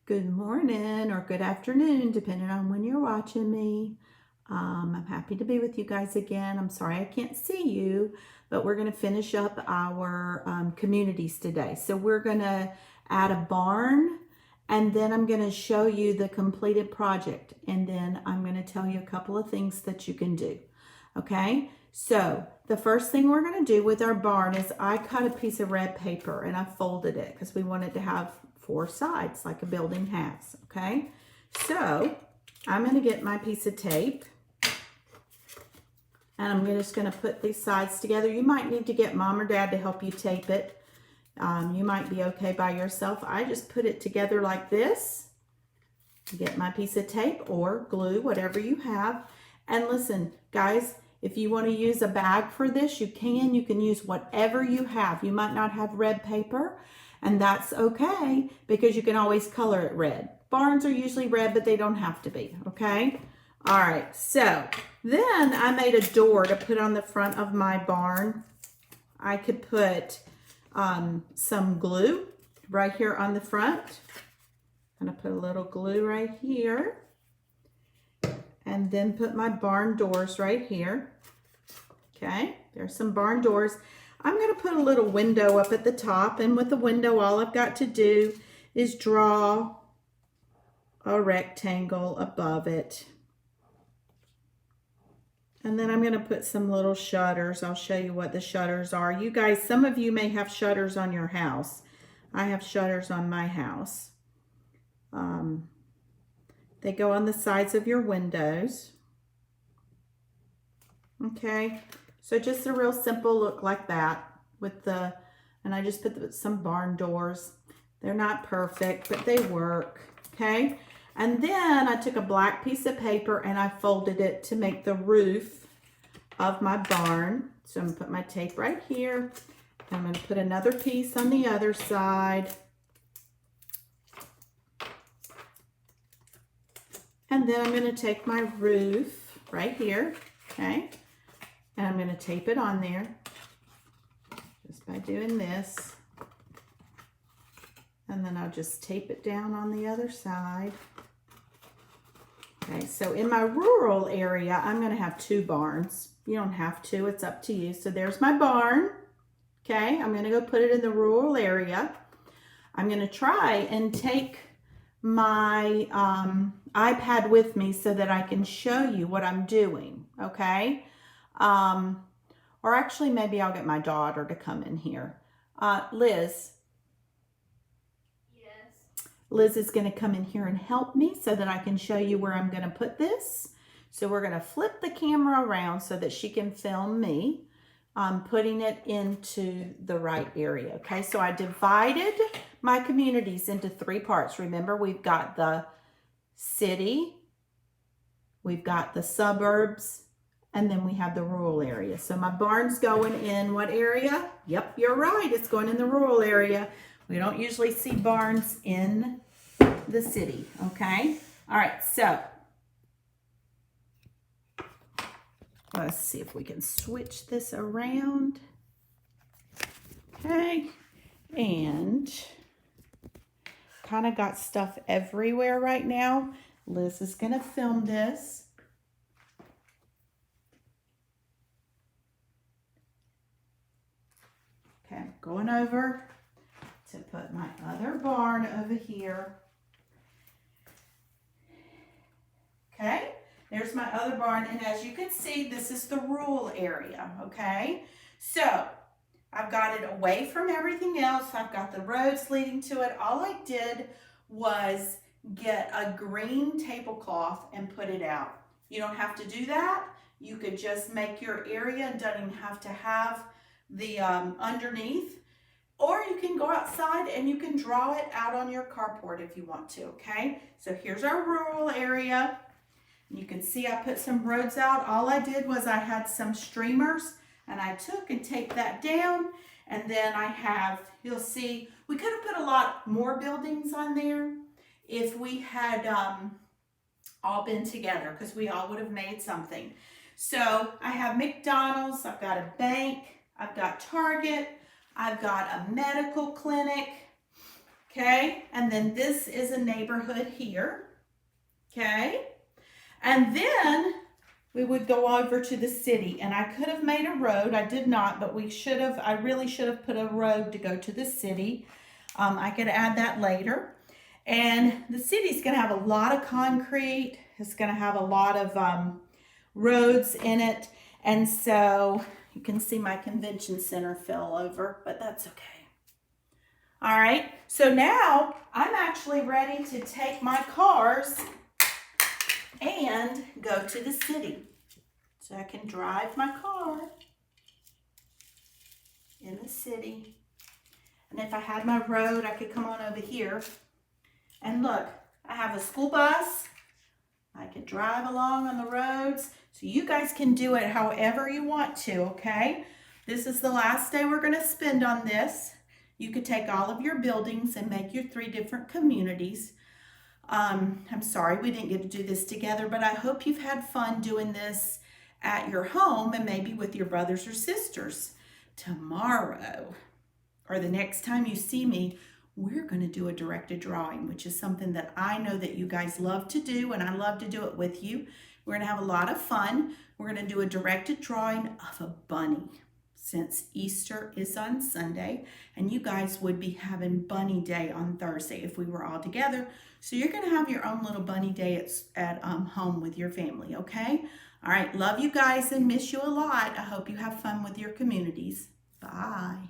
Good morning or good afternoon, depending on when you're watching me. I'm happy to be with you guys again. I'm sorry I can't see you, but we're going to finish up our communities today. So we're going to add a barn, and then I'm going to show you the completed project, and then I'm going to tell you a couple of things that you can do. Okay, so the first thing we're going to do with our barn is I cut a piece of red paper and I folded it because we wanted to have four sides like a building has. Okay, so I'm going to get my piece of tape and I'm just going to put these sides together. You might need to get mom or dad to help you tape it. You might be okay by yourself. I just put it together like this. Get my piece of tape or glue, whatever you have. And listen, guys, if you want to use a bag for this, you can. You can use whatever you have. You might not have red paper, and that's okay because you can always color it red. Barns are usually red, but they don't have to be, okay? All right, so then I made a door to put on the front of my barn. I could put some glue right here on the front. I'm gonna put a little glue right here and then put my barn doors right here. Okay, there's some barn doors. I'm gonna put a little window up at the top, and with the window, all I've got to do is draw a rectangle above it. And then I'm gonna put some little shutters. I'll show you what the shutters are. You guys, some of you may have shutters on your house. I have shutters on my house. They go on the sides of your windows. Okay, so just a real simple look like that and I just put some barn doors. They're not perfect, but they work, okay? And then I took a black piece of paper and I folded it to make the roof of my barn. So I'm gonna put my tape right here. I'm gonna put another piece on the other side. And then I'm going to take my roof right here, okay, and I'm going to tape it on there just by doing this. And then I'll just tape it down on the other side. Okay, so in my rural area, I'm going to have two barns. You don't have to, it's up to you. So there's my barn, okay. I'm going to go put it in the rural area. I'm going to try and take my iPad with me so that I can show you what I'm doing, okay? Or actually, maybe I'll get my daughter to come in here. Liz. Yes. Liz is going to come in here and help me so that I can show you where I'm going to put this. So we're going to flip the camera around so that she can film me putting it into the right area. Okay, so I divided my communities into three parts. Remember, we've got the city, we've got the suburbs, and then we have the rural area. So my barn's going in what area? Yep, you're right, it's going in the rural area. We don't usually see barns in the city, okay? All right, so let's see if we can switch this around. Okay, and kind of got stuff everywhere right now. Liz is going to film this. Okay, I'm going over to put my other barn over here. Okay, there's my other barn, and as you can see, this is the rural area, okay? So I've got it away from everything else. I've got the roads leading to it. All I did was get a green tablecloth and put it out. You don't have to do that. You could just make your area and don't even have to have the underneath. Or you can go outside and you can draw it out on your carport if you want to, okay? So here's our rural area. You can see I put some roads out. All I did was I had some streamers and I took and taped that down. And then I have, you'll see, we could have put a lot more buildings on there if we had all been together, because we all would have made something. So I have McDonald's, I've got a bank, I've got Target, I've got a medical clinic, Okay, and then this is a neighborhood here. Okay, and then we would go over to the city, and I could have made a road. I did not, but I really should have put a road to go to the city. I could add that later. And the city's gonna have a lot of concrete. It's gonna have a lot of roads in it. And so you can see my convention center fell over, but that's okay. All right, so now I'm actually ready to take my cars and go to the city. So I can drive my car in the city. And if I had my road, I could come on over here. And look, I have a school bus. I could drive along on the roads. So you guys can do it however you want to, okay? This is the last day we're gonna spend on this. You could take all of your buildings and make your 3 different communities. I'm sorry we didn't get to do this together, but I hope you've had fun doing this at your home and maybe with your brothers or sisters. Tomorrow, or the next time you see me, we're going to do a directed drawing, which is something that I know that you guys love to do, and I love to do it with you. We're going to have a lot of fun. We're going to do a directed drawing of a bunny, since Easter is on Sunday, and you guys would be having Bunny Day on Thursday if we were all together. So you're going to have your own little bunny day at home with your family, okay? All right, love you guys and miss you a lot. I hope you have fun with your communities. Bye.